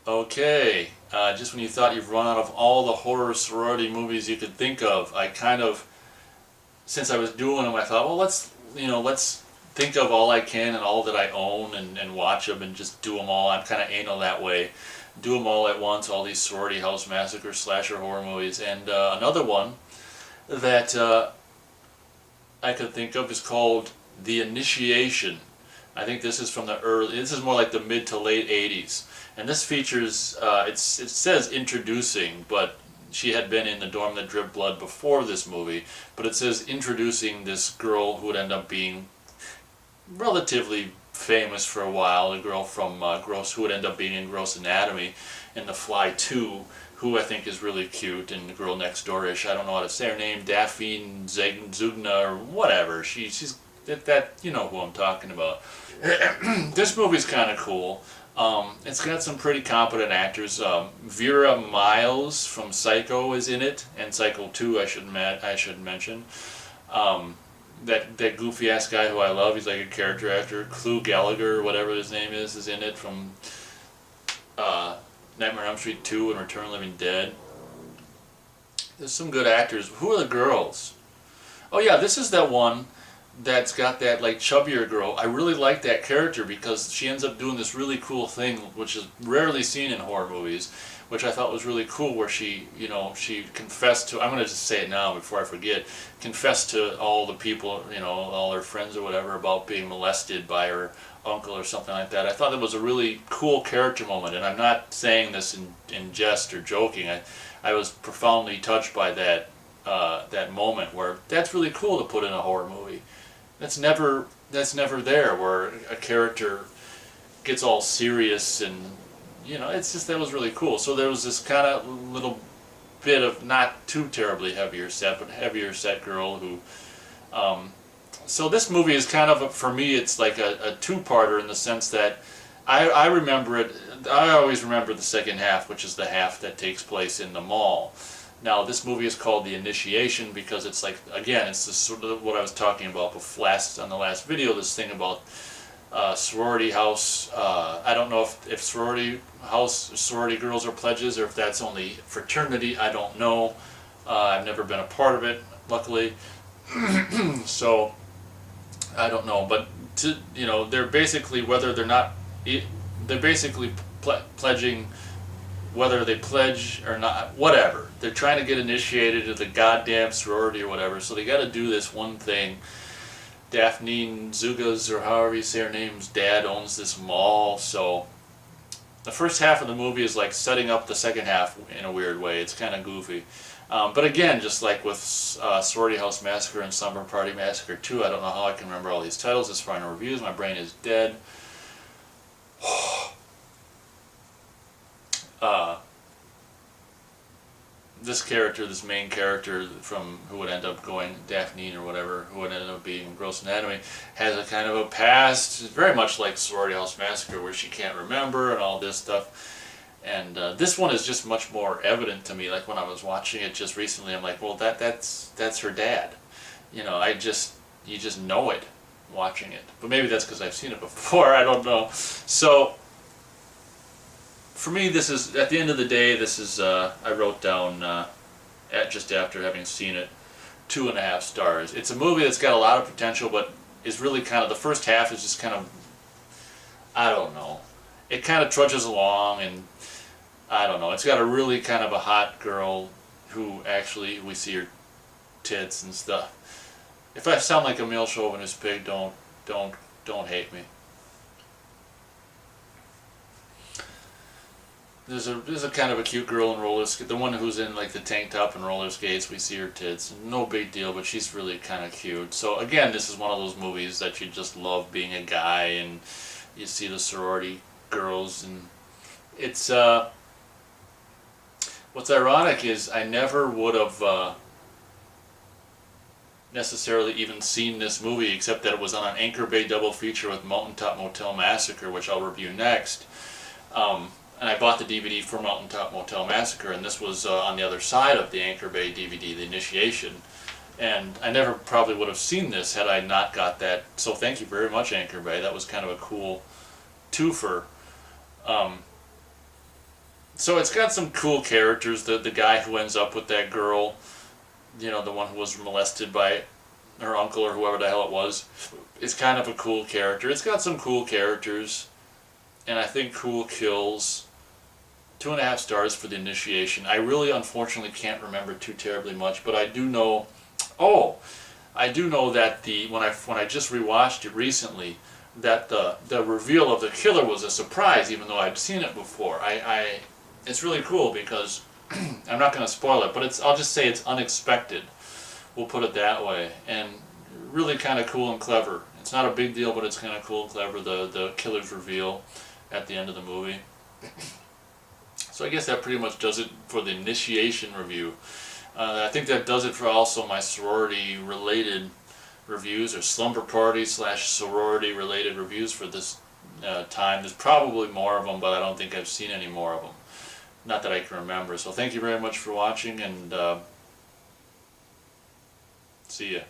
Okay, just when you thought you've run out of all the horror sorority movies you could think of, I kind of, since I was doing them, I thought, well, let's think of all I can and all that I own and watch them and just do them all. I'm kind of anal that way. Do them all at once, all these sorority house massacre slasher horror movies. And another one that I could think of is called The Initiation. I think this is from this is more like the mid to late 80s. And this features, it says introducing, but she had been in The Dorm That Dripped Blood before this movie. But it says introducing this girl who would end up being relatively famous for a while, a girl from who would end up being in Gross Anatomy and The Fly 2, who I think is really cute, and the girl next door-ish, I don't know how to say her name, Daphne Zugna or whatever. She's that you know who I'm talking about. This movie's kind of cool. It's got some pretty competent actors. Vera Miles from Psycho is in it, and Psycho 2 I should mention. Um, that goofy ass guy who I love, he's like a character actor. Clu Gallagher, whatever his name is in it from Nightmare on Elm Street 2 and Return of the Living Dead. There's some good actors. Who are the girls? Oh yeah, this is that one that's got that like chubbier girl. I really like that character because she ends up doing this really cool thing, which is rarely seen in horror movies, which I thought was really cool. Where she confessed to. I'm gonna just say it now before I forget. Confessed to all the people, all her friends or whatever, about being molested by her uncle or something like that. I thought that was a really cool character moment, and I'm not saying this in jest or joking. I was profoundly touched by that moment where that's really cool to put in a horror movie. That's never there where a character gets all serious and it's just that was really cool. So there was this kind of little bit of not too terribly heavier set, but heavier set girl who. So this movie is kind of for me it's like a two-parter in the sense that I remember it. I always remember the second half, which is the half that takes place in the mall. Now, this movie is called The Initiation because it's like, again, it's this sort of what I was talking about on the last video, this thing about sorority house. I don't know if sorority girls are pledges or if that's only fraternity. I don't know. I've never been a part of it, luckily. So, I don't know. But, they're basically, they're basically pledging whether they pledge or not, whatever. They're trying to get initiated to the goddamn sorority or whatever, so they got to do this one thing. Daphne Zugas, or however you say her name's dad owns this mall, so the first half of the movie is like setting up the second half in a weird way. It's kind of goofy. But again, just like with Sorority House Massacre and Slumber Party Massacre 2, I don't know how I can remember all these titles as far as reviews. My brain is dead. This character, this main character from who would end up going Daphne or whatever, who would end up being Gross Anatomy, has a kind of a past, very much like Sorority House Massacre, where she can't remember and all this stuff. And this one is just much more evident to me. Like when I was watching it just recently, I'm like, well, that's her dad. You just know it watching it. But maybe that's because I've seen it before. I don't know. So for me, this is, at the end of the day, this is, I wrote down, just after having seen it, 2.5 stars. It's a movie that's got a lot of potential, but is really kind of, the first half is just kind of, I don't know. It kind of trudges along, and I don't know. It's got a really kind of a hot girl who actually, we see her tits and stuff. If I sound like a male chauvinist pig, don't hate me. There's a kind of a cute girl in roller skates. The one who's in like the tank top and roller skates. We see her tits. No big deal, but she's really kind of cute. So again, this is one of those movies that you just love being a guy, and you see the sorority girls, and it's what's ironic is I never would have necessarily even seen this movie except that it was on an Anchor Bay double feature with Mountaintop Motel Massacre, which I'll review next. And I bought the DVD for Mountaintop Motel Massacre, and this was on the other side of the Anchor Bay DVD, The Initiation. And I never probably would have seen this had I not got that. So thank you very much, Anchor Bay. That was kind of a cool twofer. So it's got some cool characters. The guy who ends up with that girl, you know, the one who was molested by her uncle or whoever the hell it was, is kind of a cool character. It's got some cool characters, and I think cool kills. 2.5 stars for The Initiation. I really, unfortunately, can't remember too terribly much, but I do know. Oh, I do know that when I just rewatched it recently, that the reveal of the killer was a surprise, even though I'd seen it before. It's really cool because I'm not going to spoil it, but I'll just say it's unexpected. We'll put it that way, and really kind of cool and clever. It's not a big deal, but it's kind of cool and clever. The killer's reveal at the end of the movie. So I guess that pretty much does it for the Initiation review. I think that does it for also my sorority-related reviews, or slumber party / sorority-related reviews for this time. There's probably more of them, but I don't think I've seen any more of them. Not that I can remember. So thank you very much for watching, and see ya.